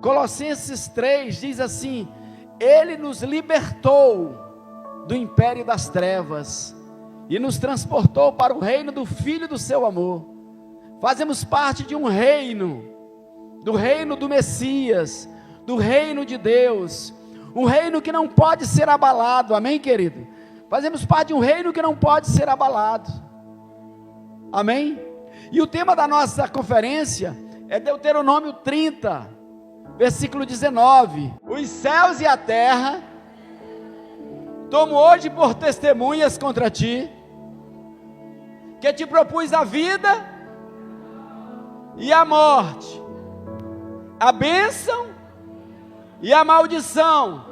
Colossenses 3 diz assim: Ele nos libertou do império das trevas e nos transportou para o reino do Filho do seu amor. Fazemos parte de um reino, do reino do Messias, do reino de Deus, um reino que não pode ser abalado, amém, querido? Fazemos parte de um reino que não pode ser abalado, amém? E o tema da nossa conferência é Deuteronômio 30, versículo 19: Os céus e a terra tomo hoje por testemunhas contra ti, que te propus a vida e a morte, a bênção e a maldição.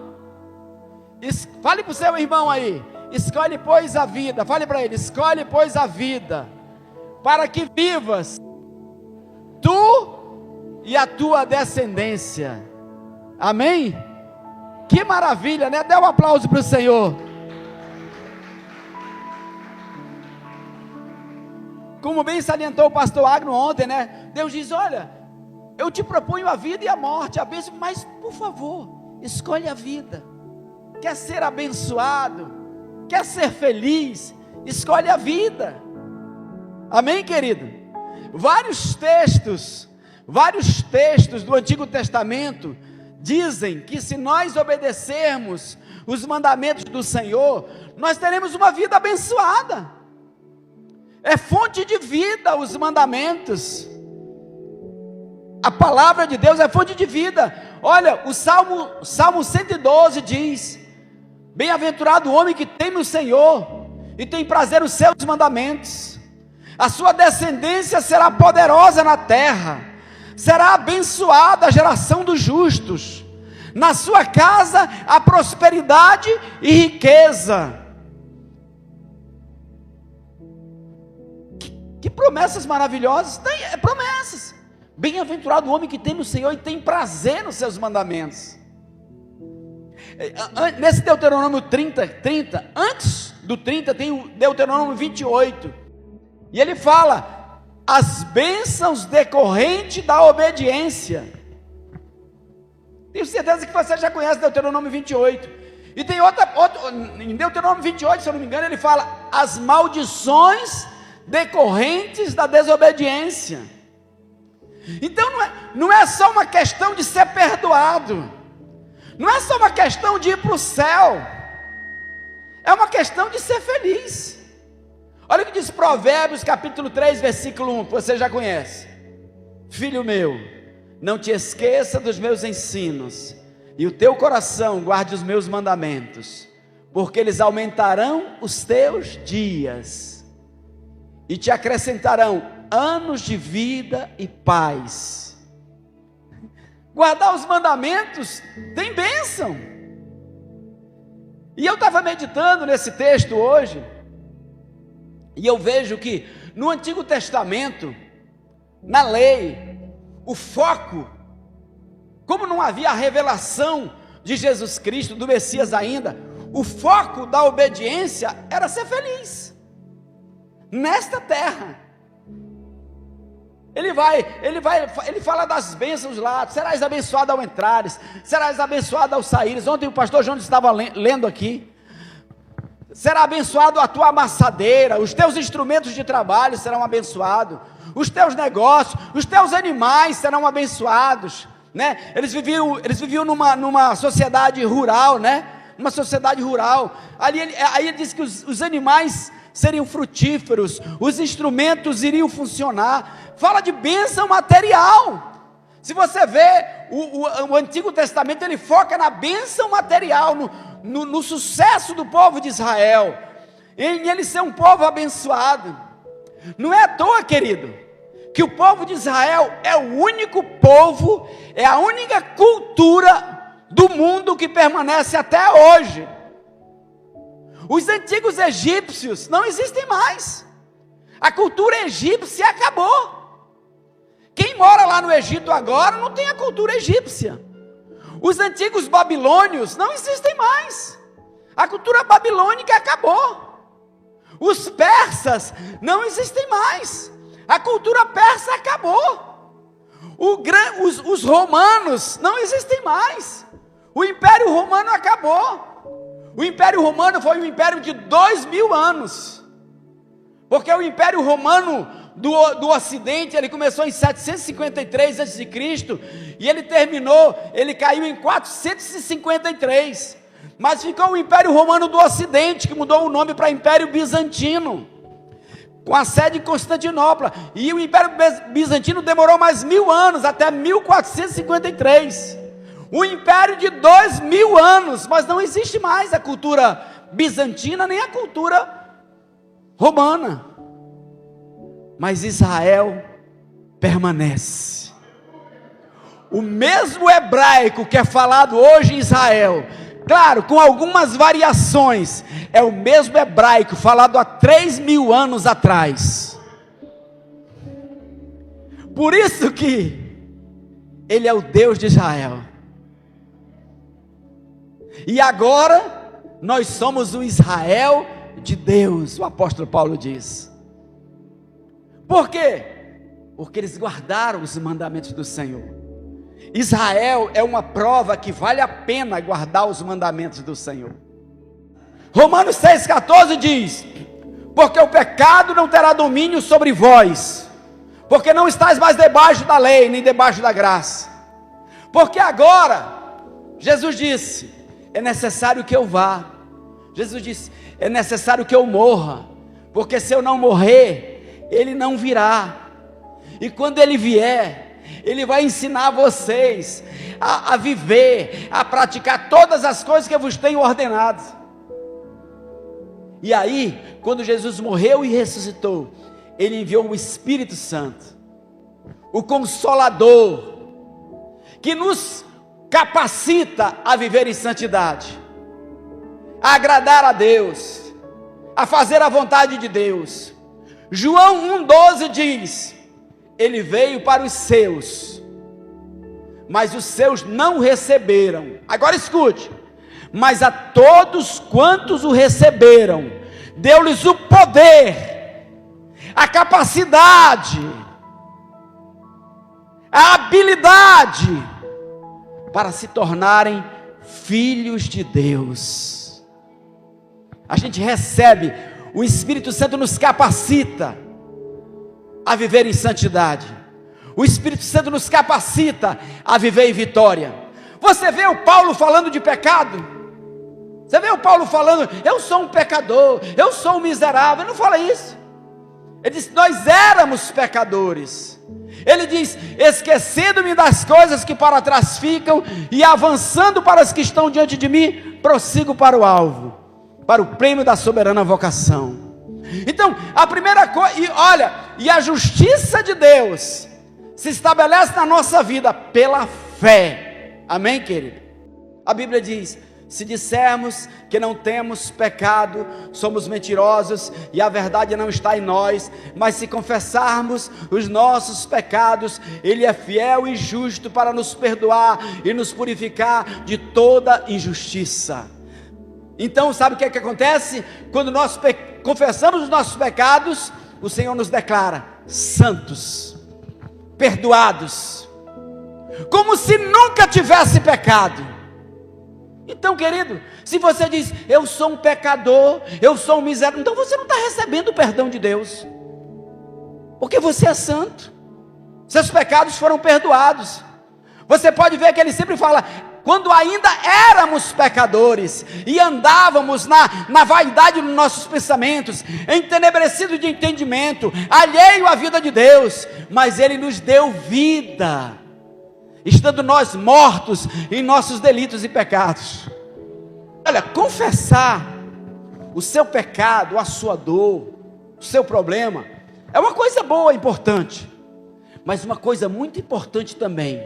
Fale para o seu irmão aí: escolhe pois a vida. Fale para ele: escolhe pois a vida, para que vivas tu e a tua descendência. Amém? Que maravilha, né? Dê um aplauso para o Senhor. Como bem salientou o pastor Agno ontem, né? Deus diz: olha, eu te proponho a vida e a morte, a bênção, mas por favor, escolhe a vida. Quer ser abençoado? Quer ser feliz? Escolhe a vida. Amém, querido? Vários textos do Antigo Testamento dizem que se nós obedecermos os mandamentos do Senhor, nós teremos uma vida abençoada. É fonte de vida os mandamentos. A palavra de Deus é fonte de vida. Olha, o Salmo 112 diz: bem-aventurado o homem que teme o Senhor e tem prazer nos seus mandamentos. A sua descendência será poderosa na terra, será abençoada a geração dos justos. Na sua casa há prosperidade e riqueza. Que promessas maravilhosas! Tem promessas. Bem-aventurado o homem que teme o Senhor e tem prazer nos seus mandamentos. Nesse Deuteronômio 30, antes do 30 tem o Deuteronômio 28, e ele fala: as bênçãos decorrentes da obediência. Tenho certeza que você já conhece Deuteronômio 28, e tem outro, em Deuteronômio 28, se eu não me engano, ele fala: as maldições decorrentes da desobediência. Então não é só uma questão de ser perdoado, não é só uma questão de ir para o céu, é uma questão de ser feliz. Olha o que diz Provérbios capítulo 3, versículo 1, que você já conhece: filho meu, não te esqueça dos meus ensinos, e o teu coração guarde os meus mandamentos, porque eles aumentarão os teus dias, e te acrescentarão anos de vida e paz. Guardar os mandamentos tem bênção. E eu estava meditando nesse texto hoje, e eu vejo que no Antigo Testamento, na lei, o foco, como não havia a revelação de Jesus Cristo, do Messias ainda, o foco da obediência era ser feliz nesta terra. Ele fala das bênçãos lá: serás abençoado ao entrares, serás abençoado ao saíres. Ontem o pastor João estava lendo aqui: será abençoado a tua amassadeira, os teus instrumentos de trabalho serão abençoados, os teus negócios, os teus animais serão abençoados, né? Eles viviam numa sociedade rural, né? Numa sociedade rural. Aí ele diz que os animais seriam frutíferos, os instrumentos iriam funcionar. Fala de bênção material. Se você vê o Antigo Testamento, ele foca na bênção material, no sucesso do povo de Israel, em ele ser um povo abençoado. Não é à toa, querido, que o povo de Israel é o único povo, é a única cultura do mundo que permanece até hoje. Os antigos egípcios não existem mais. A cultura egípcia acabou. Quem mora lá no Egito agora não tem a cultura egípcia. Os antigos babilônios não existem mais. A cultura babilônica acabou. Os persas não existem mais. A cultura persa acabou. Os romanos não existem mais. O Império Romano acabou. O Império Romano foi um império de 2000 anos. Porque o Império Romano do Ocidente, ele começou em 753 a.C. e ele caiu em 453. Mas ficou o Império Romano do Ocidente, que mudou o nome para Império Bizantino, com a sede em Constantinopla. E o Império Bizantino demorou mais 1000 anos, até 1453. Um império de 2000 anos, mas não existe mais a cultura bizantina, nem a cultura romana. Mas Israel permanece. O mesmo hebraico que é falado hoje em Israel, claro, com algumas variações, é o mesmo hebraico falado há 3000 anos atrás. Por isso que Ele é o Deus de Israel. E agora, nós somos o Israel de Deus, o apóstolo Paulo diz. Por quê? Porque eles guardaram os mandamentos do Senhor. Israel é uma prova que vale a pena guardar os mandamentos do Senhor. Romanos 6,14 diz: porque o pecado não terá domínio sobre vós, porque não estáis mais debaixo da lei, nem debaixo da graça. Porque agora, Jesus disse, é necessário que eu vá. Jesus disse, é necessário que eu morra, porque se eu não morrer, Ele não virá. E quando Ele vier, Ele vai ensinar vocês a viver, a praticar todas as coisas que eu vos tenho ordenado. E aí, quando Jesus morreu e ressuscitou, Ele enviou o Espírito Santo, o Consolador, que nos capacita a viver em santidade, a agradar a Deus, a fazer a vontade de Deus. João 1,12 diz: Ele veio para os seus, mas os seus não receberam. Agora escute: mas a todos quantos o receberam, deu-lhes o poder, a capacidade, a habilidade para se tornarem filhos de Deus. A gente recebe, o Espírito Santo nos capacita a viver em santidade. O Espírito Santo nos capacita a viver em vitória. Você vê o Paulo falando de pecado? Você vê o Paulo falando, eu sou um pecador, eu sou um miserável? Ele não fala isso. Ele diz, nós éramos pecadores. Ele diz, esquecendo-me das coisas que para trás ficam, e avançando para as que estão diante de mim, prossigo para o alvo, para o prêmio da soberana vocação. Então, a primeira coisa, e olha, e a justiça de Deus se estabelece na nossa vida pela fé. Amém, querido? A Bíblia diz, se dissermos que não temos pecado, somos mentirosos e a verdade não está em nós. Mas se confessarmos os nossos pecados, Ele é fiel e justo para nos perdoar e nos purificar de toda injustiça. Então, sabe o que é que acontece? Quando nós confessamos os nossos pecados, o Senhor nos declara santos, perdoados, como se nunca tivesse pecado. Então, querido, se você diz, eu sou um pecador, eu sou um miserável, então você não está recebendo o perdão de Deus, porque você é santo, seus pecados foram perdoados. Você pode ver que ele sempre fala, quando ainda éramos pecadores, e andávamos na vaidade dos nossos pensamentos, entenebrecidos de entendimento, alheio à vida de Deus, mas Ele nos deu vida, estando nós mortos em nossos delitos e pecados. Olha, confessar o seu pecado, a sua dor, o seu problema, é uma coisa boa, importante, mas uma coisa muito importante também,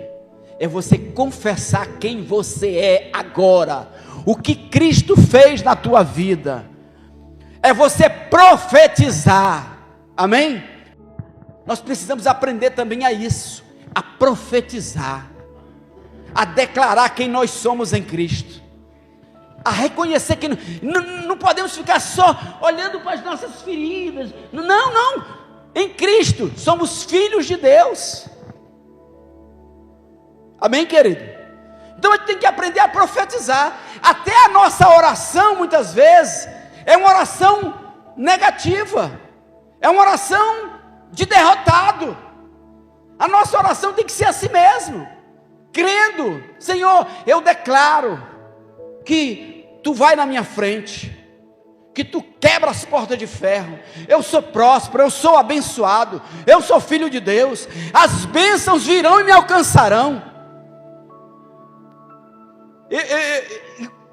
é você confessar quem você é agora, o que Cristo fez na tua vida, é você profetizar, amém? Nós precisamos aprender também a isso, a profetizar, a declarar quem nós somos em Cristo, a reconhecer que não podemos ficar só olhando para as nossas feridas, não, em Cristo somos filhos de Deus, Amém, querido? Então a gente tem que aprender a profetizar. Até a nossa oração, muitas vezes, é uma oração negativa, é uma oração de derrotado. A nossa oração tem que ser assim mesmo, crendo: Senhor, eu declaro que Tu vai na minha frente, que Tu quebra as portas de ferro, eu sou próspero, eu sou abençoado, eu sou filho de Deus, as bênçãos virão e me alcançarão.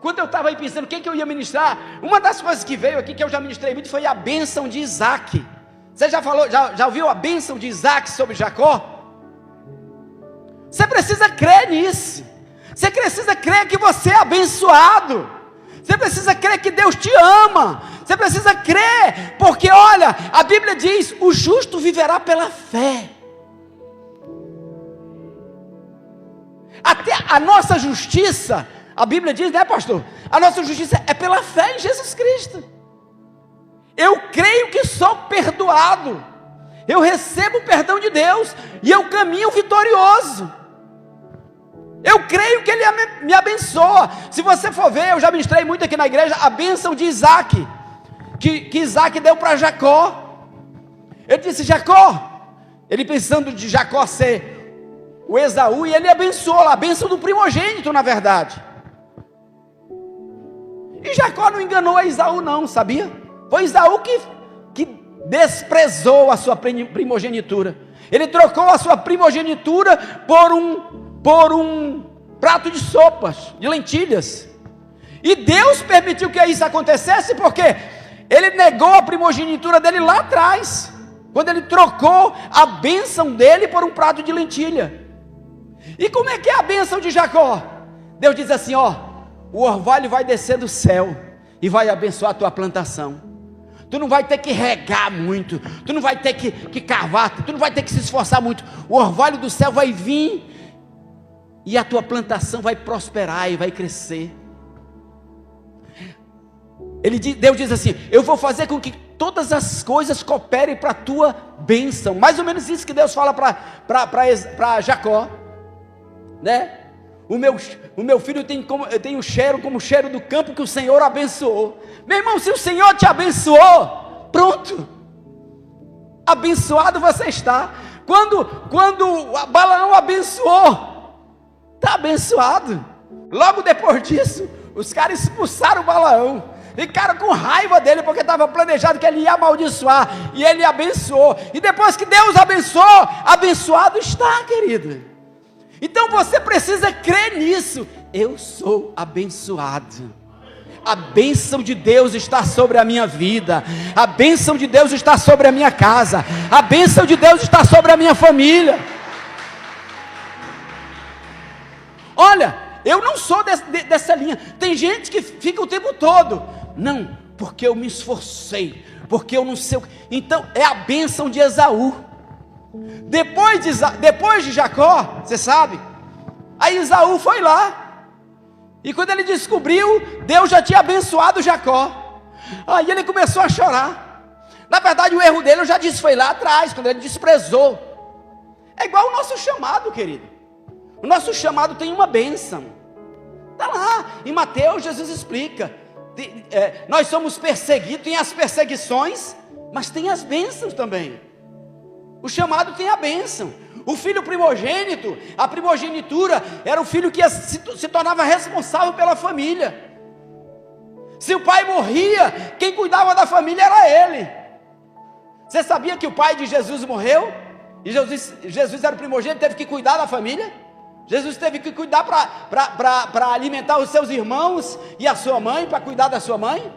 Quando eu estava aí pensando o que eu ia ministrar, uma das coisas que veio aqui, que eu já ministrei muito, foi a bênção de Isaac. Você já ouviu a bênção de Isaac sobre Jacó? Você precisa crer nisso, você precisa crer que você é abençoado, você precisa crer que Deus te ama, você precisa crer, porque olha, a Bíblia diz: o justo viverá pela fé. Até a nossa justiça, a Bíblia diz, né, pastor? A nossa justiça é pela fé em Jesus Cristo. Eu creio que sou perdoado, eu recebo o perdão de Deus, e eu caminho vitorioso. Eu creio que Ele me abençoa. Se você for ver, eu já ministrei muito aqui na igreja a bênção de Isaac, que Isaac deu para Jacó. Ele disse: Jacó, ele pensando de Jacó ser o Esaú, e ele abençoou a bênção do primogênito, na verdade. E Jacó não enganou a Esaú não, sabia? Foi Esaú que desprezou a sua primogenitura. Ele trocou a sua primogenitura por um prato de sopas, de lentilhas. E Deus permitiu que isso acontecesse, porque ele negou a primogenitura dele lá atrás, quando ele trocou a bênção dele por um prato de lentilha. E como é que é a bênção de Jacó? Deus diz assim: ó, o orvalho vai descer do céu e vai abençoar a tua plantação. Tu não vai ter que regar muito, tu não vai ter que cavar, tu não vai ter que se esforçar muito. O orvalho do céu vai vir e a tua plantação vai prosperar e vai crescer. Deus diz assim: eu vou fazer com que todas as coisas cooperem para a tua bênção. Mais ou menos isso que Deus fala para Jacó, né? O meu filho tem um cheiro como o cheiro do campo que o Senhor abençoou. Meu irmão, se o Senhor te abençoou, pronto, abençoado você está. Quando Balaão abençoou, está abençoado. Logo depois disso, os caras expulsaram Balaão, ficaram com raiva dele, porque estava planejado que ele ia amaldiçoar, e ele abençoou. E depois que Deus abençoou, abençoado está, querido. Então você precisa crer nisso. Eu sou abençoado. A bênção de Deus está sobre a minha vida, a bênção de Deus está sobre a minha casa, a bênção de Deus está sobre a minha família. Olha, eu não sou dessa linha. Tem gente que fica o tempo todo: não, porque eu me esforcei, porque eu não sei o que. Então é a bênção de Esaú. Depois de Jacó, você sabe, aí Esaú foi lá, e quando ele descobriu, Deus já tinha abençoado Jacó. Aí ele começou a chorar. Na verdade, o erro dele, eu já disse, foi lá atrás, quando ele desprezou. É igual o nosso chamado, querido. O nosso chamado tem uma bênção. Está lá, em Mateus, Jesus explica. Nós somos perseguidos, tem as perseguições, mas tem as bênçãos também. O chamado tem a bênção. O filho primogênito, a primogenitura, era o filho que se tornava responsável pela família. Se o pai morria, quem cuidava da família era ele. Você sabia que o pai de Jesus morreu? E Jesus era o primogênito, teve que cuidar da família. Jesus teve que cuidar para alimentar os seus irmãos e a sua mãe, para cuidar da sua mãe.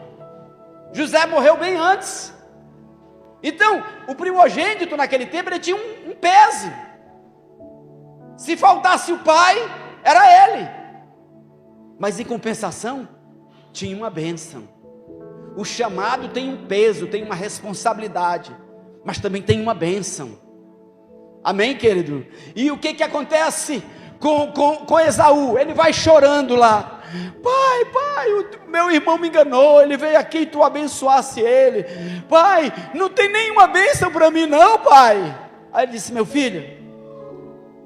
José morreu bem antes. Então, o primogênito naquele tempo, ele tinha um peso. Se faltasse o pai, era ele. Mas em compensação, tinha uma bênção. O chamado tem um peso, tem uma responsabilidade, mas também tem uma bênção. Amém, querido? E o que acontece com Esaú? Ele vai chorando lá: pai, o meu irmão me enganou, ele veio aqui e tu abençoasse ele. Pai, não tem nenhuma bênção para mim não, pai. Aí ele disse: meu filho,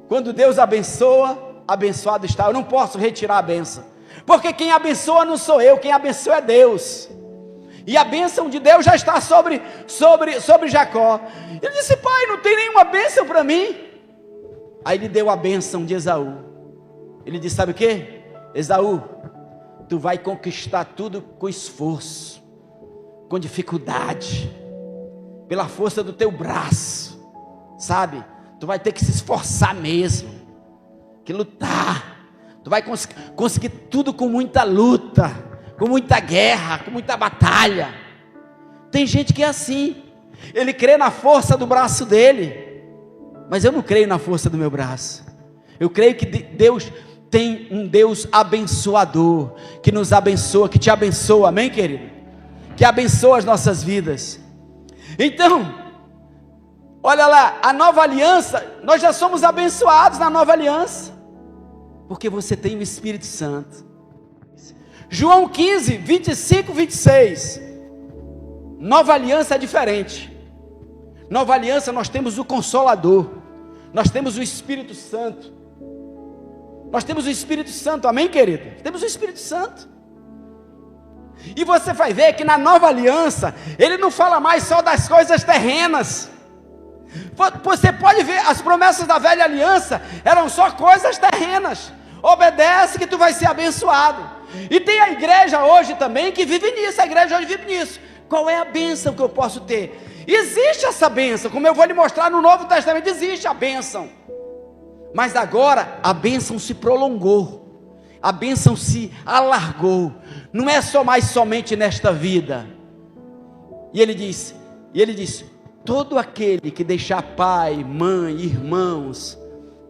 quando Deus abençoa, abençoado está, eu não posso retirar a bênção, porque quem abençoa não sou eu, quem abençoa é Deus, e a bênção de Deus já está sobre Jacó. Ele disse: pai, não tem nenhuma bênção para mim. Aí ele deu a bênção de Esaú. Ele disse: sabe o que? Esaú, tu vai conquistar tudo com esforço, com dificuldade, pela força do teu braço, sabe? Tu vai ter que se esforçar mesmo, que lutar. Tu vai conseguir tudo com muita luta, com muita guerra, com muita batalha. Tem gente que é assim, ele crê na força do braço dele, mas eu não creio na força do meu braço. Eu creio que Deus tem um Deus abençoador, que nos abençoa, que te abençoa, amém, querido? Que abençoa as nossas vidas. Então, olha lá, a nova aliança, nós já somos abençoados na nova aliança, porque você tem o Espírito Santo. João 15, 25, 26, nova aliança é diferente. Nova aliança nós temos o Consolador, nós temos o Espírito Santo, nós temos o Espírito Santo, amém, querido? Temos o Espírito Santo. E você vai ver que na nova aliança, ele não fala mais só das coisas terrenas. Você pode ver, as promessas da velha aliança eram só coisas terrenas. Obedece que tu vai ser abençoado. E tem a igreja hoje também que vive nisso. A igreja hoje vive nisso. Qual é a bênção que eu posso ter? Existe essa bênção, como eu vou lhe mostrar no Novo Testamento, existe a bênção. Mas agora a bênção se prolongou, a bênção se alargou. Não é só mais somente nesta vida. E ele disse: todo aquele que deixar pai, mãe, irmãos,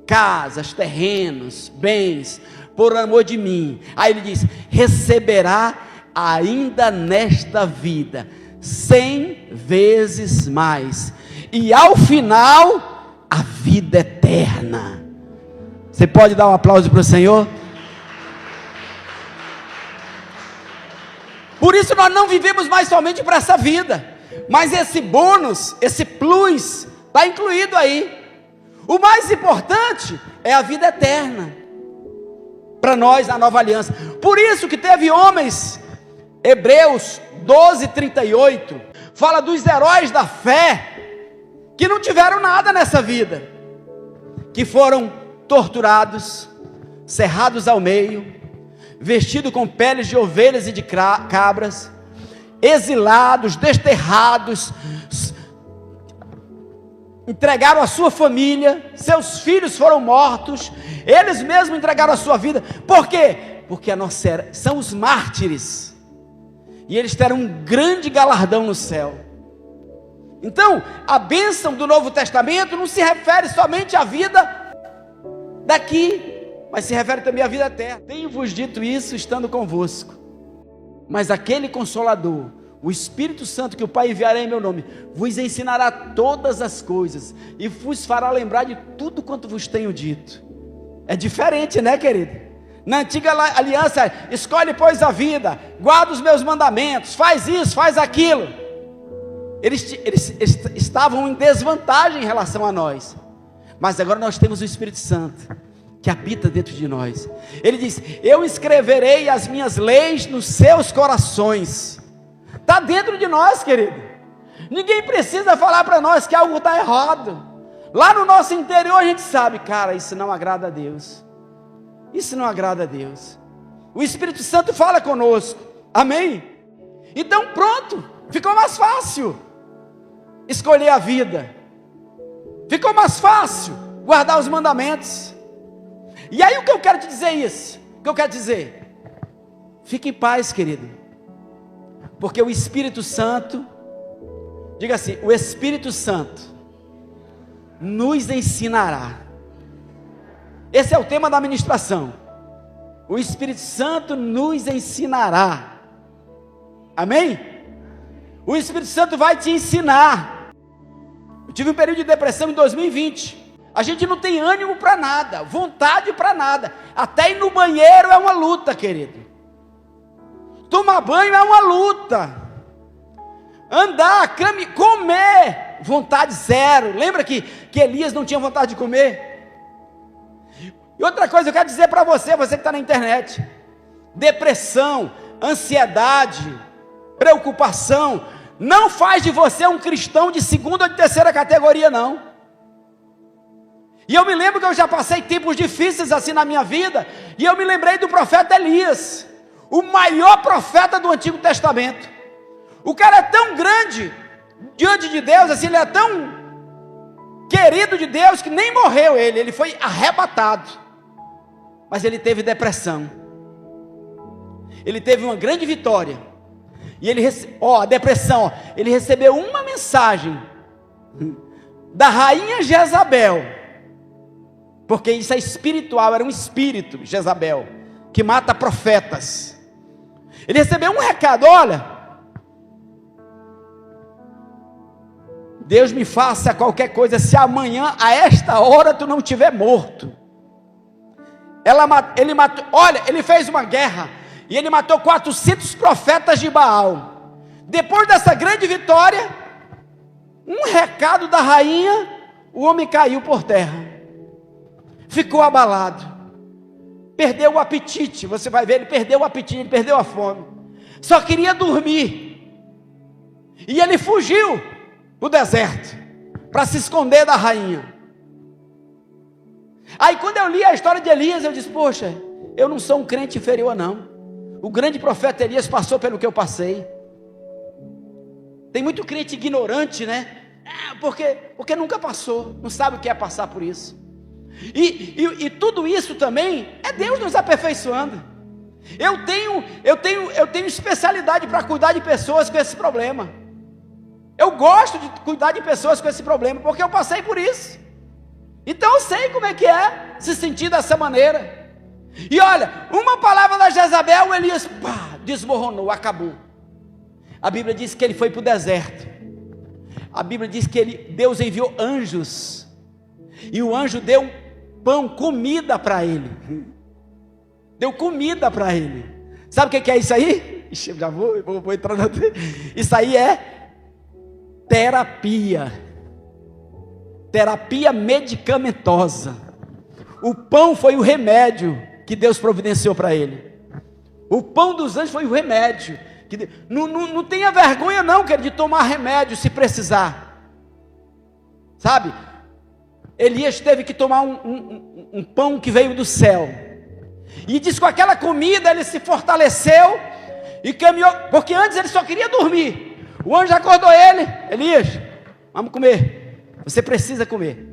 casas, terrenos, bens, por amor de mim, aí ele diz, receberá ainda nesta vida 100 vezes mais, e ao final a vida eterna. Você pode dar um aplauso para o Senhor? Por isso nós não vivemos mais somente para essa vida, mas esse bônus, esse plus, está incluído aí. O mais importante é a vida eterna, para nós na nova aliança. Por isso que teve homens, Hebreus 12, 38, fala dos heróis da fé, que não tiveram nada nessa vida, que foram torturados, cerrados ao meio, vestidos com peles de ovelhas e de cabras, exilados, desterrados, entregaram a sua família, seus filhos foram mortos, eles mesmos entregaram a sua vida. Por quê? Porque a nossa era, são os mártires, e eles terão um grande galardão no céu. Então, a bênção do Novo Testamento não se refere somente à vida daqui, mas se refere também à vida eterna. Tenho-vos dito isso estando convosco, mas aquele Consolador, o Espírito Santo que o Pai enviará em meu nome, vos ensinará todas as coisas, e vos fará lembrar de tudo quanto vos tenho dito. É diferente, né, querido? Na antiga aliança, escolhe pois a vida, guarda os meus mandamentos, faz isso, faz aquilo. Eles estavam em desvantagem em relação a nós, mas agora nós temos o Espírito Santo, que habita dentro de nós. Ele diz, eu escreverei as minhas leis nos seus corações. Está dentro de nós, querido. Ninguém precisa falar para nós que algo está errado. Lá no nosso interior a gente sabe, cara, isso não agrada a Deus. Isso não agrada a Deus. O Espírito Santo fala conosco, amém? Então pronto, ficou mais fácil escolher a vida, ficou mais fácil guardar os mandamentos. E aí o que eu quero te dizer é isso, o que eu quero dizer, fique em paz, querido, porque o Espírito Santo, diga assim, o Espírito Santo nos ensinará. Esse é o tema da ministração. O Espírito Santo nos ensinará. Amém? O Espírito Santo vai te ensinar. Eu tive um período de depressão em 2020. A gente não tem ânimo para nada, vontade para nada. Até ir no banheiro é uma luta, querido. Tomar banho é uma luta. Andar, comer, vontade zero. Lembra que Elias não tinha vontade de comer? E outra coisa eu quero dizer para você, você que está na internet: depressão, ansiedade, preocupação, não faz de você um cristão de segunda ou de terceira categoria, não. E eu me lembro que eu já passei tempos difíceis assim na minha vida, e eu me lembrei do profeta Elias, o maior profeta do Antigo Testamento. O cara é tão grande diante de Deus, assim, ele é tão querido de Deus, que nem morreu ele foi arrebatado. Mas ele teve depressão. Ele teve uma grande vitória. E ele a depressão, ele recebeu uma mensagem da rainha Jezabel, porque isso é espiritual, era um espírito, Jezabel, que mata profetas. Ele recebeu um recado: olha, Deus me faça qualquer coisa, se amanhã a esta hora tu não estiver morto. Ele matou, olha, ele fez uma guerra, e ele matou 400 profetas de Baal. Depois dessa grande vitória, um recado da rainha, o homem caiu por terra, ficou abalado, perdeu o apetite. Você vai ver, ele perdeu o apetite, ele perdeu a fome, só queria dormir, e ele fugiu para o deserto, para se esconder da rainha. Aí quando eu li a história de Elias, eu disse: poxa, eu não sou um crente inferior não, o grande profeta Elias passou pelo que eu passei. Tem muito crente ignorante, né? Porque nunca passou, não sabe o que é passar por isso. E tudo isso também é Deus nos aperfeiçoando. Eu tenho especialidade para cuidar de pessoas com esse problema. Eu gosto de cuidar de pessoas com esse problema, porque eu passei por isso. Então eu sei como é que é se sentir dessa maneira. E olha, uma palavra da Jezabel, Elias desmoronou, acabou. A Bíblia diz que ele foi para o deserto. A Bíblia diz que Deus enviou anjos, e o anjo deu pão, comida para ele. Deu comida para ele. Sabe o que é isso aí? Ixi, já vou entrar na... Isso aí é terapia medicamentosa. O pão foi o remédio que Deus providenciou para ele. O pão dos anjos foi o remédio. Não tenha vergonha não, querido, de tomar remédio se precisar. Sabe? Elias teve que tomar um pão que veio do céu. E diz que com aquela comida ele se fortaleceu e caminhou, porque antes ele só queria dormir. O anjo acordou ele: Elias, vamos comer, você precisa comer.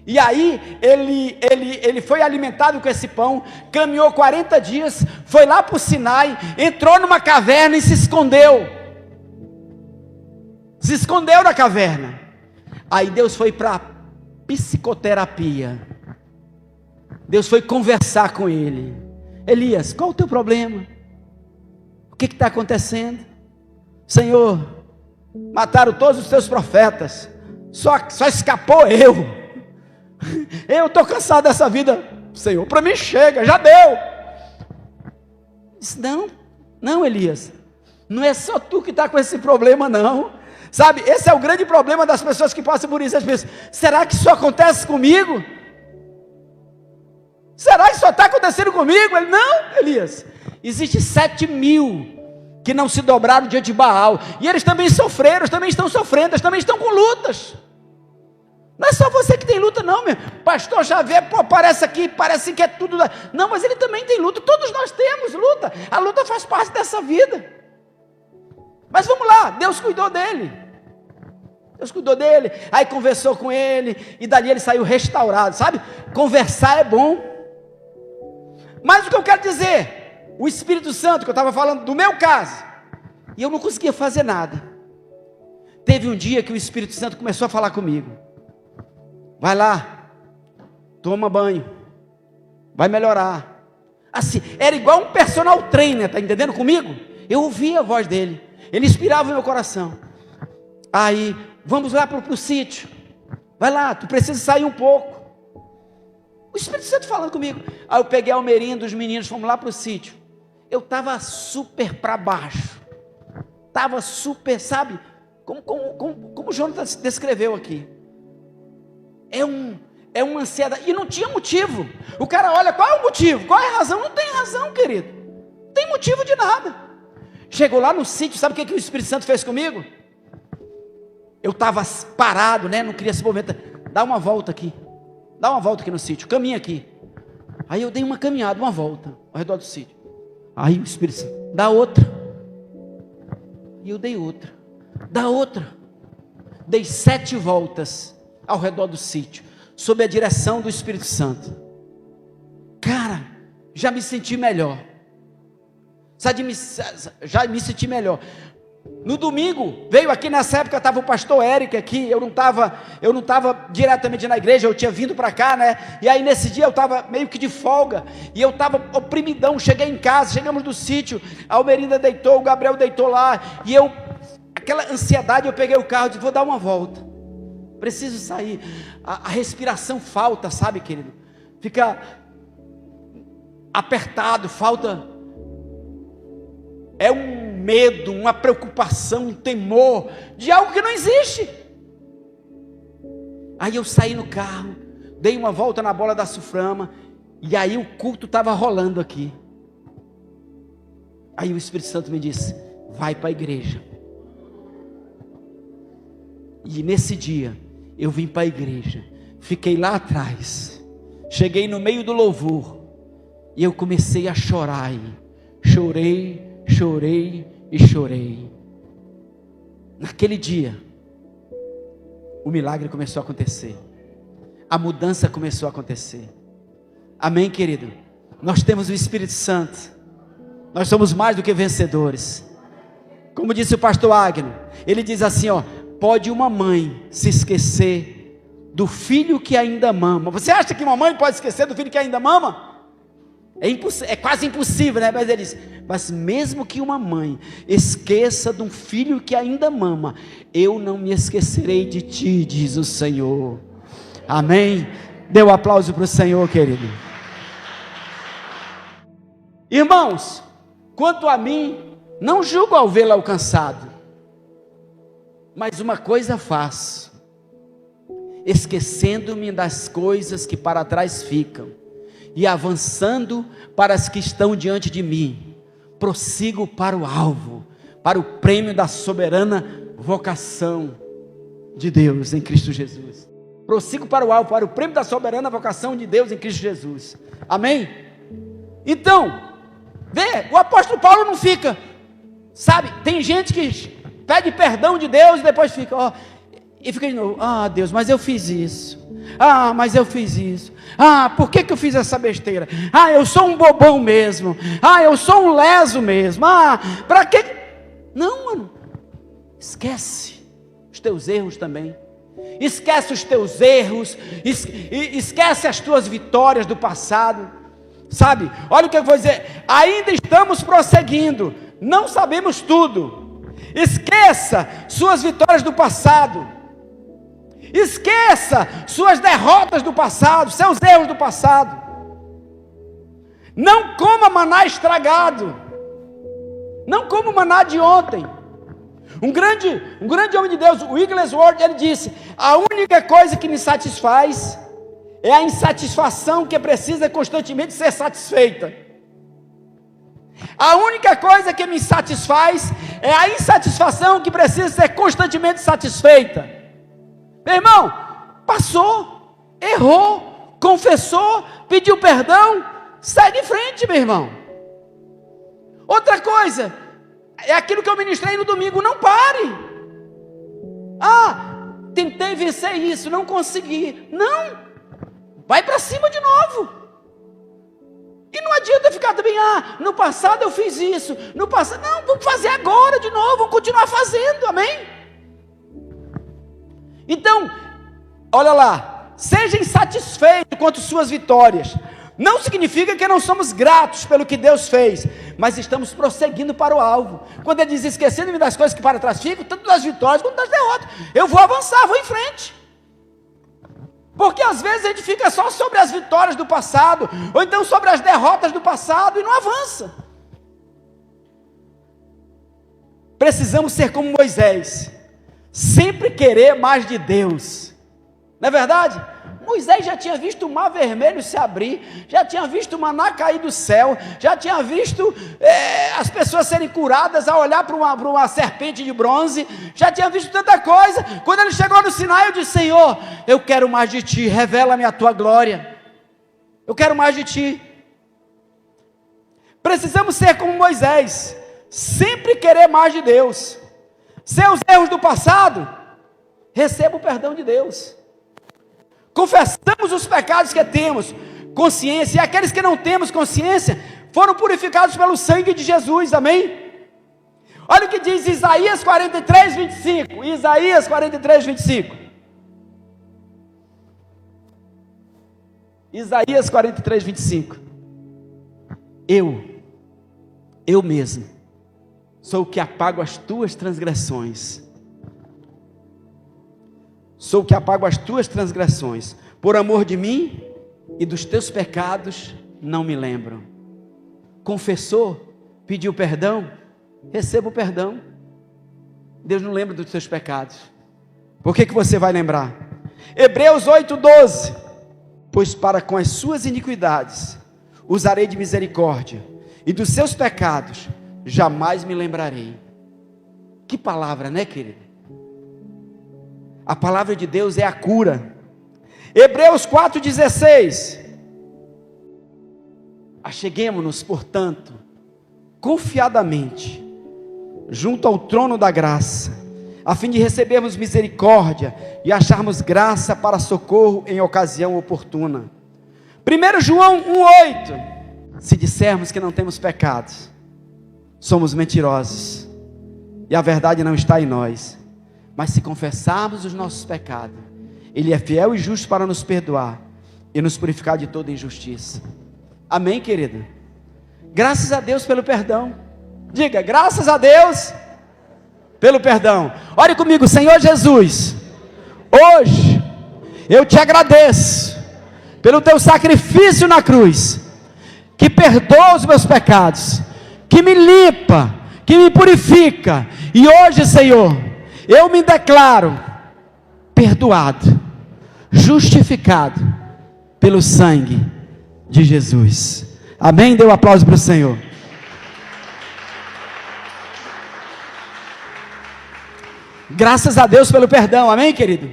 E aí ele foi alimentado com esse pão, caminhou 40 dias, foi lá para o Sinai, entrou numa caverna e se escondeu. Se escondeu na caverna. Aí Deus foi para psicoterapia. Deus foi conversar com ele: Elias, qual o teu problema? O que está acontecendo? Senhor, mataram todos os teus profetas, só escapou eu. Eu estou cansado dessa vida, Senhor, para mim chega, já deu. Disse: não Elias, não é só tu que está com esse problema não. Sabe, esse é o grande problema das pessoas que passam por isso. As pessoas: será que isso acontece comigo? Será que isso está acontecendo comigo? Ele: não, Elias, existe 7.000 que não se dobraram diante de Baal, e eles também sofreram, eles também estão sofrendo, eles também estão com lutas. Não é só você que tem luta não, meu pastor Xavier, parece que é tudo, não, mas ele também tem luta, todos nós temos luta, a luta faz parte dessa vida. Mas vamos lá, Deus cuidou dele, aí conversou com ele, e dali ele saiu restaurado. Sabe, conversar é bom, mas o que eu quero dizer, o Espírito Santo, que eu estava falando do meu caso, e eu não conseguia fazer nada. Teve um dia que o Espírito Santo começou a falar comigo: vai lá, toma banho, vai melhorar. Assim, era igual um personal trainer, está entendendo comigo? Eu ouvia a voz dele, ele inspirava o meu coração. Aí, vamos lá para o sítio, vai lá, tu precisa sair um pouco. O Espírito Santo falando comigo. Aí eu peguei a Almerinha dos meninos, fomos lá para o sítio. Eu estava super para baixo, estava super, sabe, como o Jonathan descreveu aqui. É uma ansiedade, e não tinha motivo. O cara olha, qual é o motivo? Qual é a razão? Não tem razão, querido. Não tem motivo de nada. Chegou lá no sítio, sabe o que o Espírito Santo fez comigo? Eu estava parado, né? Não queria se movimentar. Dá uma volta aqui no sítio, caminha aqui. Aí eu dei uma caminhada, uma volta ao redor do sítio. Aí o Espírito Santo, dá outra. E eu dei outra, dá outra. Dei 7 voltas ao redor do sítio, sob a direção do Espírito Santo. Cara, já me senti melhor. Já me senti melhor. No domingo, veio aqui nessa época, estava o pastor Eric aqui, eu não estava diretamente na igreja, eu tinha vindo para cá, né, e aí nesse dia eu estava meio que de folga, e eu estava oprimidão, cheguei em casa, chegamos do sítio, a Almerinda deitou, o Gabriel deitou lá, e eu, aquela ansiedade, eu peguei o carro e disse, vou dar uma volta, preciso sair, a respiração falta, sabe, querido, fica apertado, falta, é um medo, uma preocupação, um temor de algo que não existe. Aí eu saí no carro, dei uma volta na bola da Suframa, e aí o culto estava rolando aqui. Aí o Espírito Santo me disse, vai para a igreja. E nesse dia, eu vim para a igreja, fiquei lá atrás, cheguei no meio do louvor, e eu comecei a chorar, chorei, e chorei. Naquele dia, o milagre começou a acontecer, a mudança começou a acontecer. Amém, querido? Nós temos o Espírito Santo, nós somos mais do que vencedores. Como disse o pastor Agno, ele diz assim, ó, pode uma mãe se esquecer do filho que ainda mama? Você acha que uma mãe pode esquecer do filho que ainda mama? É quase impossível, né? Mas ele diz, mas mesmo que uma mãe esqueça de um filho que ainda mama, eu não me esquecerei de ti, diz o Senhor. Amém? Dê um aplauso para o Senhor, querido. Irmãos, quanto a mim, não julgo ao vê-lo alcançado, mas uma coisa faço, esquecendo-me das coisas que para trás ficam, e avançando para as que estão diante de mim, prossigo para o alvo, para o prêmio da soberana vocação de Deus em Cristo Jesus. Prossigo para o alvo, para o prêmio da soberana vocação de Deus em Cristo Jesus. Amém? Então, vê, o apóstolo Paulo não fica, sabe, tem gente que pede perdão de Deus e depois fica, ó, e fica de novo, Deus, mas eu fiz isso. Mas eu fiz isso. Por que eu fiz essa besteira? Eu sou um bobão mesmo. Eu sou um leso mesmo. Para que? Não, mano. Esquece os teus erros também. Esquece os teus erros. Esquece as tuas vitórias do passado. Sabe? Olha o que eu vou dizer. Ainda estamos prosseguindo. Não sabemos tudo. Esqueça suas vitórias do passado. Esqueça suas derrotas do passado, seus erros do passado. Não coma maná estragado. Não coma o maná de ontem. Um grande homem de Deus, o Wigglesworth, ele disse, a única coisa que me satisfaz é a insatisfação que precisa constantemente ser satisfeita. A única coisa que me satisfaz é a insatisfação que precisa ser constantemente satisfeita. Meu irmão, passou, errou, confessou, pediu perdão, segue em frente, meu irmão. Outra coisa, é aquilo que eu ministrei no domingo, não pare. Tentei vencer isso, não consegui. Não, vai para cima de novo. E não adianta ficar também, no passado eu fiz isso, no passado, não, vamos fazer agora de novo, vamos continuar fazendo, amém? Então, olha lá, seja insatisfeito quanto às suas vitórias, não significa que não somos gratos pelo que Deus fez, mas estamos prosseguindo para o alvo. Quando ele diz, esquecendo-me das coisas que para trás ficam, tanto das vitórias quanto das derrotas, eu vou avançar, vou em frente, porque às vezes a gente fica só sobre as vitórias do passado, ou então sobre as derrotas do passado, e não avança. Precisamos ser como Moisés, sempre querer mais de Deus, não é verdade? Moisés já tinha visto o mar vermelho se abrir, já tinha visto o maná cair do céu, já tinha visto as pessoas serem curadas ao olhar para uma serpente de bronze, já tinha visto tanta coisa. Quando ele chegou no Sinai, eu disse: Senhor, eu quero mais de ti, revela-me a tua glória, eu quero mais de ti. Precisamos ser como Moisés, sempre querer mais de Deus. Seus erros do passado, receba o perdão de Deus. Confessamos os pecados que temos consciência, e aqueles que não temos consciência foram purificados pelo sangue de Jesus, amém? Olha o que diz Isaías 43, 25. Isaías 43, 25. Isaías 43, 25. Eu mesmo sou o que apago as tuas transgressões. Sou o que apago as tuas transgressões. Por amor de mim e dos teus pecados não me lembro. Confessou, pediu perdão, receba o perdão. Deus não lembra dos teus pecados. Por que você vai lembrar? Hebreus 8:12. Pois para com as suas iniquidades usarei de misericórdia, e dos seus pecados jamais me lembrarei. Que palavra, né, querido? A palavra de Deus é a cura. Hebreus 4:16. Acheguemo-nos, portanto, confiadamente, junto ao trono da graça, a fim de recebermos misericórdia e acharmos graça para socorro em ocasião oportuna. 1 João 1:8. Se dissermos que não temos pecados, somos mentirosos, e a verdade não está em nós. Mas se confessarmos os nossos pecados, Ele é fiel e justo para nos perdoar e nos purificar de toda injustiça. Amém, querido? Graças a Deus pelo perdão. Diga: graças a Deus pelo perdão. Ore comigo: Senhor Jesus, hoje eu te agradeço pelo teu sacrifício na cruz, que perdoa os meus pecados, que me limpa, que me purifica. E hoje, Senhor, eu me declaro perdoado, justificado pelo sangue de Jesus. Amém? Dê um aplauso para o Senhor. Graças a Deus pelo perdão, amém, querido?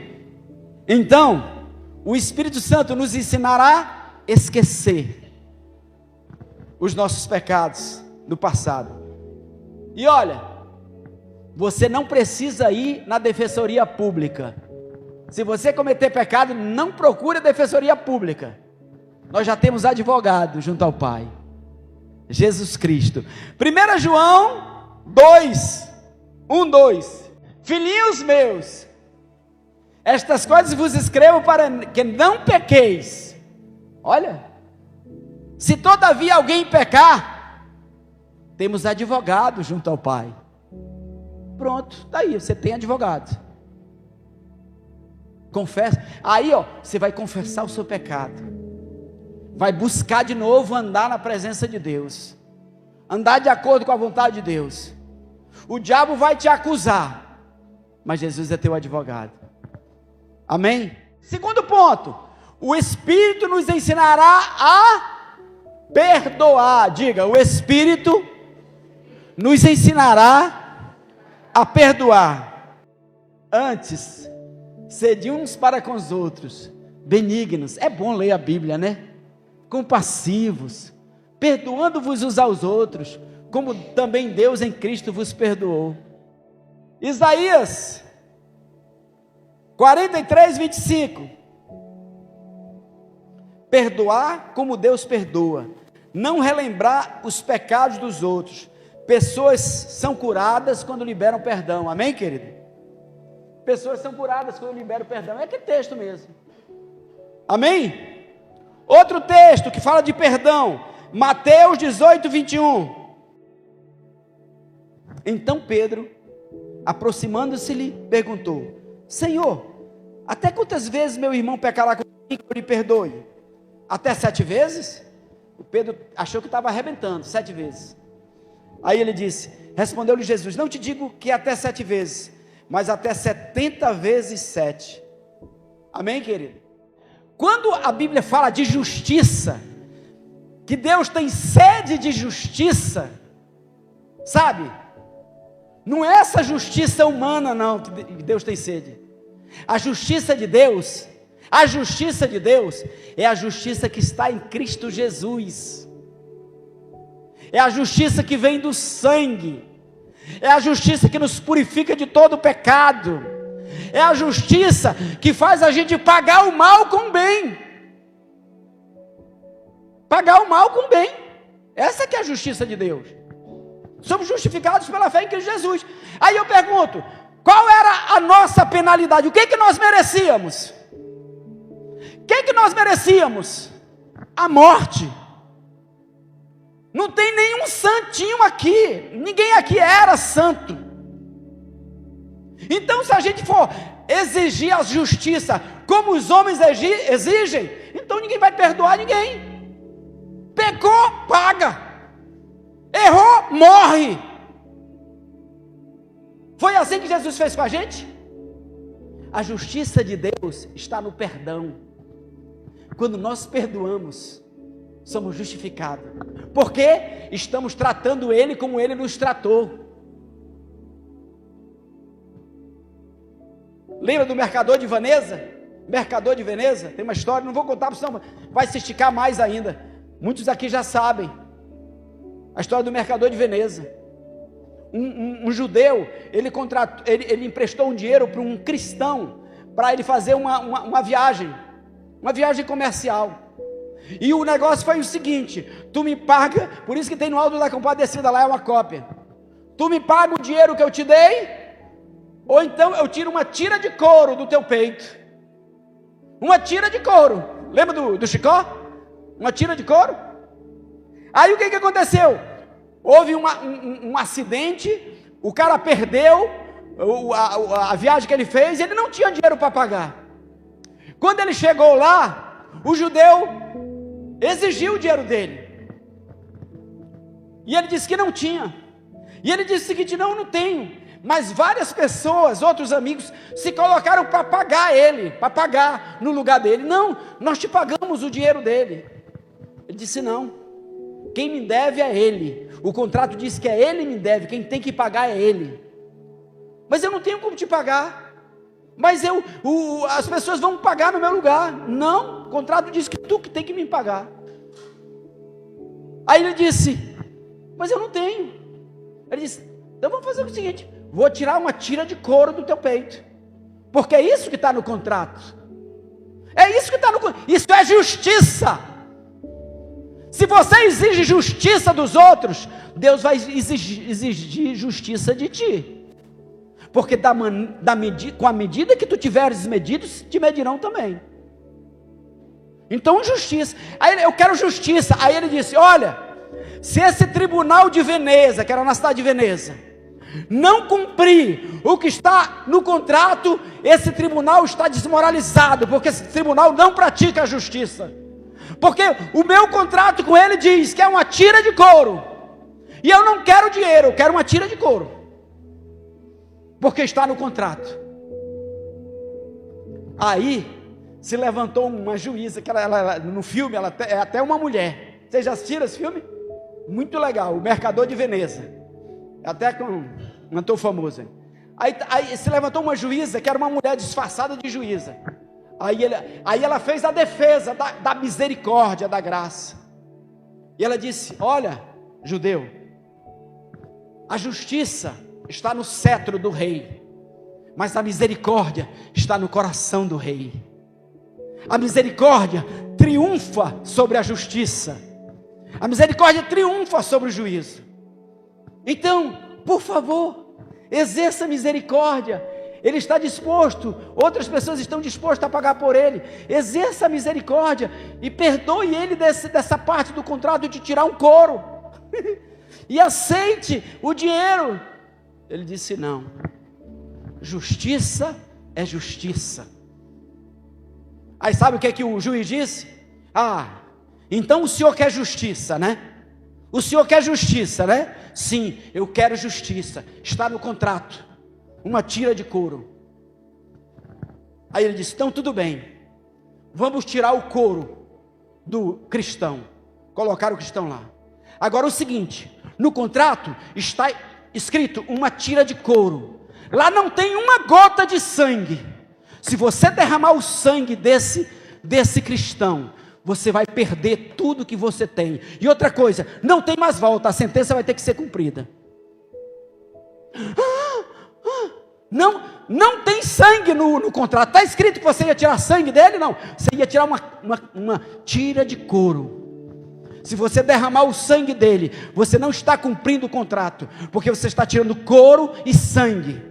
Então, o Espírito Santo nos ensinará a esquecer os nossos pecados do passado. E olha, você não precisa ir na defensoria pública. Se você cometer pecado, não procure a defensoria pública. Nós já temos advogado junto ao Pai, Jesus Cristo. 1 João 2. Filhinhos meus, estas coisas vos escrevo para que não pequeis. Olha, se todavia alguém pecar, temos advogado junto ao Pai. Pronto, está aí, você tem advogado. Confessa. Aí, você vai confessar o seu pecado, vai buscar de novo andar na presença de Deus, andar de acordo com a vontade de Deus. O diabo vai te acusar, mas Jesus é teu advogado. Amém? Segundo ponto, o Espírito nos ensinará a perdoar. Diga: o Espírito nos ensinará a perdoar. Antes, sede uns para com os outros benignos. É bom ler a Bíblia, né? Compassivos, perdoando-vos uns aos outros, como também Deus em Cristo vos perdoou. Isaías 43, 25. Perdoar como Deus perdoa, não relembrar os pecados dos outros. Pessoas são curadas quando liberam perdão, amém, querido? Pessoas são curadas quando liberam perdão, é que texto mesmo, amém? Outro texto que fala de perdão, Mateus 18, 21. Então Pedro, aproximando-se-lhe, perguntou: Senhor, até quantas vezes meu irmão pecará comigo que eu lhe perdoe? Até 7 vezes? O Pedro achou que estava arrebentando, 7 vezes. Aí ele disse, respondeu-lhe Jesus: não te digo que até 7 vezes, mas até 70 vezes 7. Amém, querido? Quando a Bíblia fala de justiça, que Deus tem sede de justiça, sabe? Não é essa justiça humana não que Deus tem sede. A justiça de Deus é a justiça que está em Cristo Jesus. É a justiça que vem do sangue. É a justiça que nos purifica de todo pecado. É a justiça que faz a gente pagar o mal com o bem. Pagar o mal com o bem. Essa que é a justiça de Deus. Somos justificados pela fé em Cristo Jesus. Aí eu pergunto, qual era a nossa penalidade? O que nós merecíamos? O que nós merecíamos? A morte. Não tem nenhum santinho aqui. Ninguém aqui era santo. Então, se a gente for exigir a justiça como os homens exigem, então ninguém vai perdoar ninguém. Pecou, paga. Errou, morre. Foi assim que Jesus fez com a gente? A justiça de Deus está no perdão. Quando nós perdoamos, somos justificados, porque estamos tratando Ele como Ele nos tratou. Lembra do mercador de Veneza? Mercador de Veneza, tem uma história, não vou contar, senão vai se esticar mais ainda. Muitos aqui já sabem a história do mercador de Veneza. Um judeu, ele emprestou um dinheiro para um cristão, para ele fazer uma viagem comercial. E o negócio foi o seguinte: tu me paga, por isso que tem no Alto da Compadecida lá, é uma cópia. Tu me paga o dinheiro que eu te dei, ou então eu tiro uma tira de couro do teu peito. Uma tira de couro. Lembra do Chicó? Uma tira de couro. Aí o que aconteceu? Houve um acidente, o cara perdeu a viagem que ele fez, e ele não tinha dinheiro para pagar. Quando ele chegou lá, o judeu exigiu o dinheiro dele, e ele disse que não tinha, e ele disse o seguinte: não tenho. Mas várias pessoas, outros amigos, se colocaram para pagar ele, para pagar no lugar dele. Não, nós te pagamos o dinheiro dele. Ele disse: não, quem me deve é ele, o contrato diz que é ele me deve, quem tem que pagar é ele. Mas eu não tenho como te pagar, mas as pessoas vão pagar no meu lugar. Não, o contrato diz que tu que tem que me pagar. Aí ele disse: mas eu não tenho. Ele disse: então vamos fazer o seguinte, vou tirar uma tira de couro do teu peito, porque é isso que está no contrato. É isso que está no contrato. Isso é justiça. Se você exige justiça dos outros, Deus vai exigir justiça de ti, porque com a medida que tu tiveres medidos, te medirão também. Então justiça. Aí eu quero justiça. Aí ele disse: olha, se esse tribunal de Veneza, que era na cidade de Veneza, não cumprir o que está no contrato, esse tribunal está desmoralizado, porque esse tribunal não pratica a justiça. Porque o meu contrato com ele diz que é uma tira de couro, e eu não quero dinheiro, eu quero uma tira de couro, porque está no contrato. Aí se levantou uma juíza, que no filme ela é até uma mulher. Vocês já assistiram esse filme? Muito legal, O Mercador de Veneza, até com um ator famoso. Aí se levantou uma juíza, que era uma mulher disfarçada de juíza. Aí ela fez a defesa da misericórdia, da graça. E ela disse: olha, judeu, a justiça está no cetro do rei, mas a misericórdia está no coração do rei. A misericórdia triunfa sobre a justiça. A misericórdia triunfa sobre o juízo. Então, por favor, exerça misericórdia. Ele está disposto, outras pessoas estão dispostas a pagar por ele. Exerça a misericórdia e perdoe ele dessa parte do contrato de tirar um couro e aceite o dinheiro. Ele disse: não, justiça é justiça. Aí sabe o que o juiz disse? Então o senhor quer justiça, né? O senhor quer justiça, né? Sim, eu quero justiça, está no contrato, uma tira de couro. Aí ele disse: então tudo bem, Vamos tirar o couro do cristão, colocar o cristão lá. Agora o seguinte, no contrato está escrito uma tira de couro, lá não tem uma gota de sangue. Se você derramar o sangue desse cristão, você vai perder tudo que você tem. E outra coisa, não tem mais volta, a sentença vai ter que ser cumprida. Não tem sangue no contrato. Está escrito que você ia tirar sangue dele? Não, você ia tirar uma tira de couro. Se você derramar o sangue dele, você não está cumprindo o contrato, porque você está tirando couro e sangue.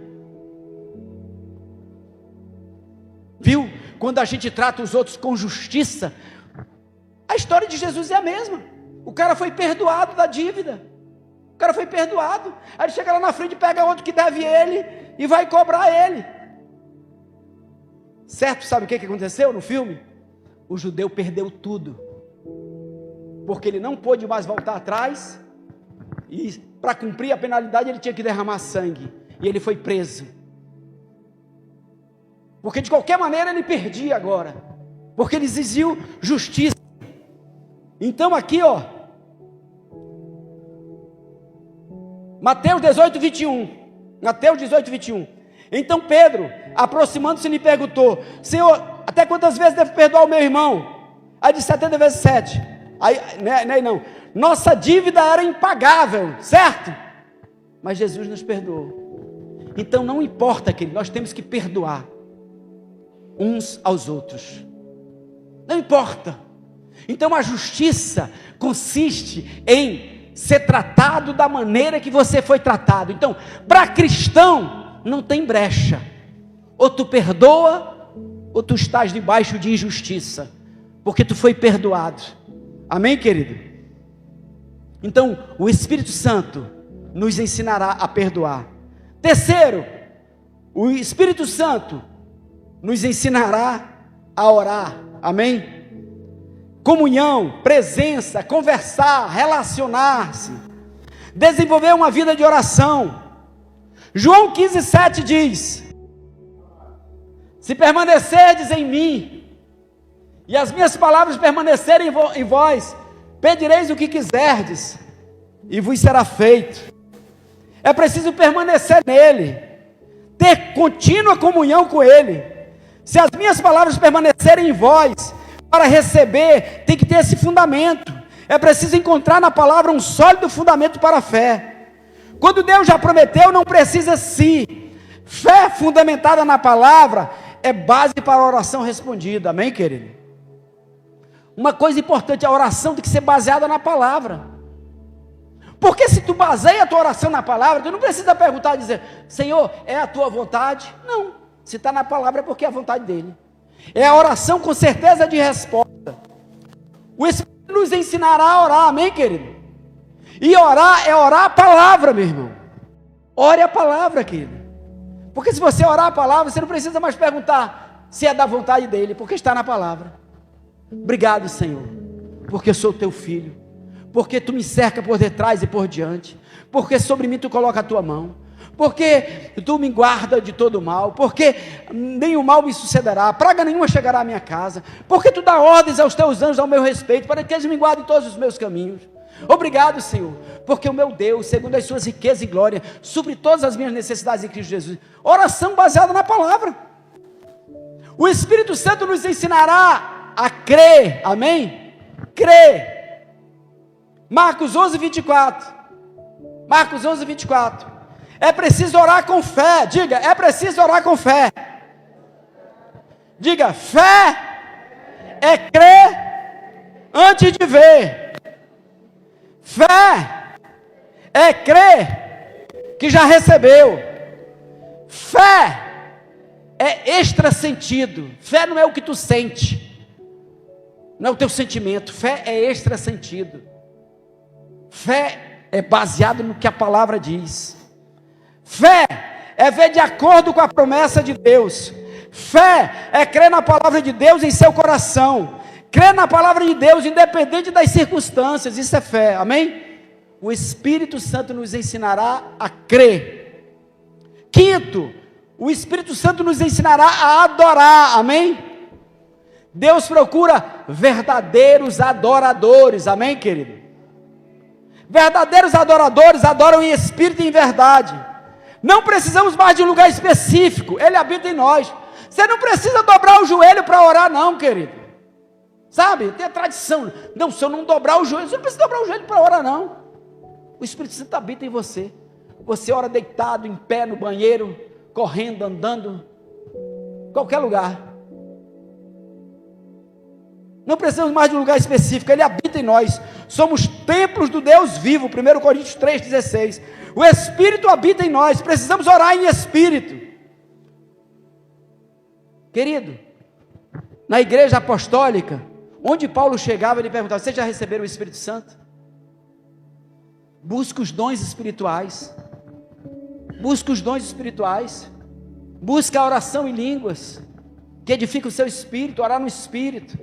Viu? Quando a gente trata os outros com justiça, a história de Jesus é a mesma. O cara foi perdoado da dívida. O cara foi perdoado. Aí ele chega lá na frente, pega outro que deve ele e vai cobrar ele. Certo? Sabe o que aconteceu no filme? O judeu perdeu tudo, porque ele não pôde mais voltar atrás, e para cumprir a penalidade ele tinha que derramar sangue, e ele foi preso, porque de qualquer maneira ele perdia agora, porque ele exigiu justiça. Então aqui Mateus 18, 21, Mateus 18, 21, então Pedro, aproximando-se, lhe perguntou: Senhor, até quantas vezes devo perdoar o meu irmão? Aí de 70 vezes 7, aí não, nossa dívida era impagável, certo? Mas Jesus nos perdoou. Então não importa, querido, nós temos que perdoar uns aos outros, não importa. Então a justiça consiste em ser tratado da maneira que você foi tratado. Então, para cristão, não tem brecha, ou tu perdoa, ou tu estás debaixo de injustiça, porque tu foi perdoado. Amém, querido? Então, o Espírito Santo nos ensinará a perdoar. Terceiro, o Espírito Santo nos ensinará a orar. Amém? Comunhão, presença, conversar, relacionar-se, desenvolver uma vida de oração. João 15:7 diz: se permanecerdes em mim, e as minhas palavras permanecerem em vós, pedireis o que quiserdes, e vos será feito. É preciso permanecer nele, ter contínua comunhão com ele. Se as minhas palavras permanecerem em vós, para receber, tem que ter esse fundamento. É preciso encontrar na palavra um sólido fundamento para a fé. Quando Deus já prometeu, não precisa se. Fé fundamentada na palavra é base para a oração respondida. Amém, querido? Uma coisa importante, a oração tem que ser baseada na palavra. Porque se tu baseia a tua oração na palavra, tu não precisa perguntar e dizer: Senhor, é a tua vontade? Não, se está na palavra é porque é a vontade dele. É a oração com certeza de resposta. O Espírito nos ensinará a orar, amém, querido? E orar é orar a palavra, meu irmão. Ore a palavra, querido. Porque se você orar a palavra, você não precisa mais perguntar se é da vontade dele, porque está na palavra. Obrigado, Senhor, porque eu sou teu filho, porque tu me cerca por detrás e por diante, porque sobre mim tu coloca a tua mão, porque tu me guarda de todo mal, porque nenhum mal me sucederá, praga nenhuma chegará à minha casa, porque tu dá ordens aos teus anjos ao meu respeito, para que eles me guardem em todos os meus caminhos. Obrigado, Senhor, porque o meu Deus, segundo as suas riquezas e glória, supre todas as minhas necessidades em Cristo Jesus. Oração baseada na palavra. O Espírito Santo nos ensinará a crer, amém? Crer. Marcos 11, 24. Marcos 11, 24. É preciso orar com fé. Diga, é preciso orar com fé. Diga, fé é crer antes de ver. Fé é crer que já recebeu. Fé é extra sentido. Fé não é o que tu sente, não é o teu sentimento. Fé é extra sentido. Fé é baseado no que a palavra diz. Fé é ver de acordo com a promessa de Deus. Fé é crer na palavra de Deus em seu coração. Crer na palavra de Deus independente das circunstâncias. Isso é fé, amém? O Espírito Santo nos ensinará a crer. Quinto, o Espírito Santo nos ensinará a adorar, amém? Deus procura verdadeiros adoradores, amém, querido? Verdadeiros adoradores adoram em espírito e em verdade. Não precisamos mais de um lugar específico, Ele habita em nós. Você não precisa dobrar o joelho para orar não, querido. Sabe, tem a tradição. Não, se eu não dobrar o joelho, você não precisa dobrar o joelho para orar não. O Espírito Santo habita em você. Você ora deitado, em pé, no banheiro, correndo, andando, qualquer lugar. Não precisamos mais de um lugar específico, Ele habita em nós. Somos templos do Deus vivo, 1 Coríntios 3,16. O Espírito habita em nós, precisamos orar em Espírito. Querido, na igreja apostólica, onde Paulo chegava, ele perguntava: vocês já receberam o Espírito Santo? Busca os dons espirituais. Busca os dons espirituais. Busca a oração em línguas, que edifica o seu espírito, orar no Espírito.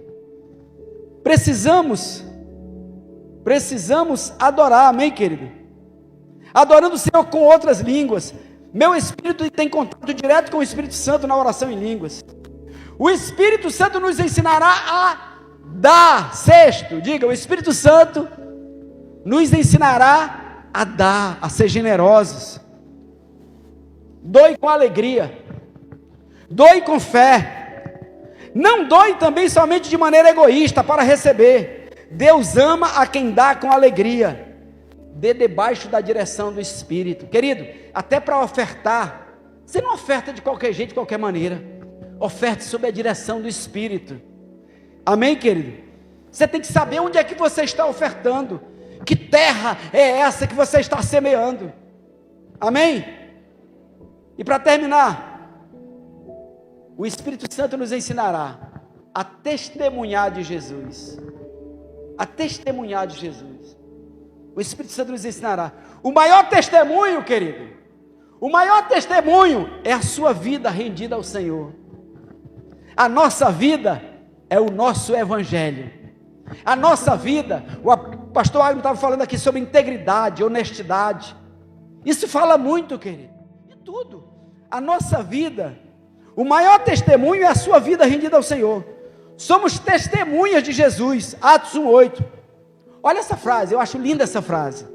Precisamos adorar, amém, querido? Adorando o Senhor com outras línguas. Meu espírito tem contato direto com o Espírito Santo na oração em línguas. O Espírito Santo nos ensinará a dar. Sexto, diga, o Espírito Santo nos ensinará a dar, a ser generosos. Doe com alegria. Doe com fé. Não doe também somente de maneira egoísta para receber. Deus ama a quem dá com alegria. Dê debaixo da direção do Espírito. Querido, até para ofertar, você não oferta de qualquer jeito, de qualquer maneira. Oferte sob a direção do Espírito. Amém, querido? Você tem que saber onde é que você está ofertando. Que terra é essa que você está semeando? Amém? E para terminar, o Espírito Santo nos ensinará a testemunhar de Jesus. A testemunhar de Jesus. O Espírito Santo nos ensinará. O maior testemunho, querido, o maior testemunho é a sua vida rendida ao Senhor. A nossa vida é o nosso Evangelho. A nossa vida, o pastor Agno estava falando aqui sobre integridade, honestidade. Isso fala muito, querido, de tudo. A nossa vida, o maior testemunho é a sua vida rendida ao Senhor. Somos testemunhas de Jesus. Atos 1:8. Olha essa frase, eu acho linda essa frase.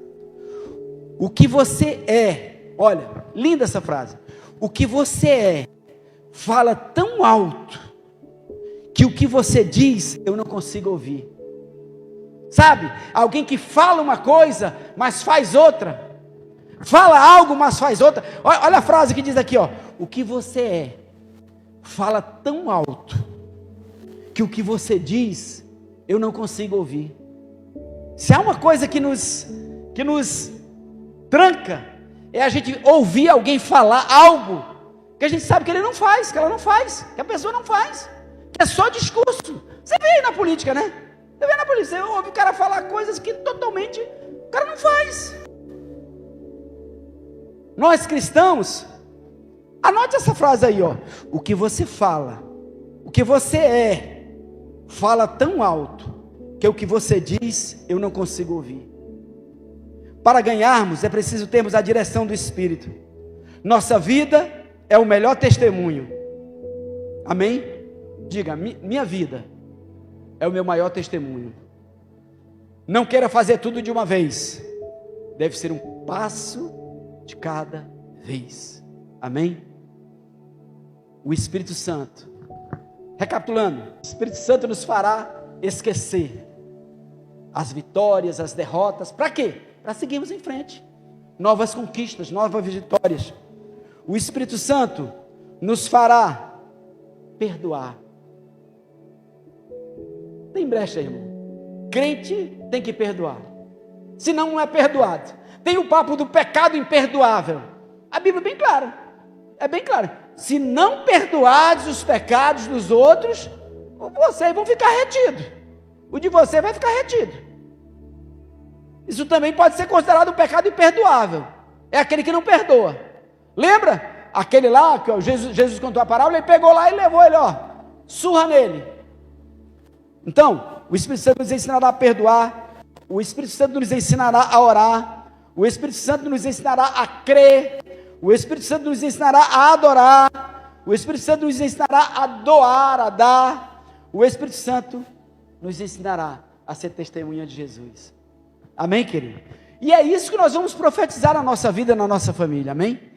O que você é, olha, linda essa frase. O que você é, fala tão alto, que o que você diz, eu não consigo ouvir. Sabe, alguém que fala uma coisa, mas faz outra. Fala algo, mas faz outra. Olha a frase que diz aqui, ó. O que você é, fala tão alto, que o que você diz, eu não consigo ouvir. Se há uma coisa que nos tranca, é a gente ouvir alguém falar algo, que a gente sabe que ele não faz, que ela não faz, que a pessoa não faz, que é só discurso. Você vê aí na política, né? Você vê na política, você ouve o cara falar coisas que totalmente o cara não faz. Nós cristãos, anote essa frase aí, ó. O que você fala, o que você é, fala tão alto, que o que você diz, eu não consigo ouvir. Para ganharmos, é preciso termos a direção do Espírito. Nossa vida é o melhor testemunho. Amém? Diga, minha vida é o meu maior testemunho. Não queira fazer tudo de uma vez. Deve ser um passo de cada vez. Amém? O Espírito Santo, recapitulando, o Espírito Santo nos fará esquecer as vitórias, as derrotas. Para quê? Para seguirmos em frente. Novas conquistas, novas vitórias. O Espírito Santo nos fará perdoar. Tem brecha, irmão. Crente tem que perdoar. Senão não é perdoado. Tem o papo do pecado imperdoável. A Bíblia é bem clara. É bem clara. Se não perdoares os pecados dos outros, vocês vão ficar retidos. O de você vai ficar retido. Isso também pode ser considerado um pecado imperdoável. É aquele que não perdoa. Lembra? Aquele lá, que Jesus contou a parábola, ele pegou lá e levou ele, ó, surra nele. Então, o Espírito Santo nos ensinará a perdoar. O Espírito Santo nos ensinará a orar. O Espírito Santo nos ensinará a crer. O Espírito Santo nos ensinará a adorar. O Espírito Santo nos ensinará a doar, a dar. o Espírito Santo nos ensinará a ser testemunha de Jesus. Amém, querido? E é isso que nós vamos profetizar na nossa vida, na nossa família, amém?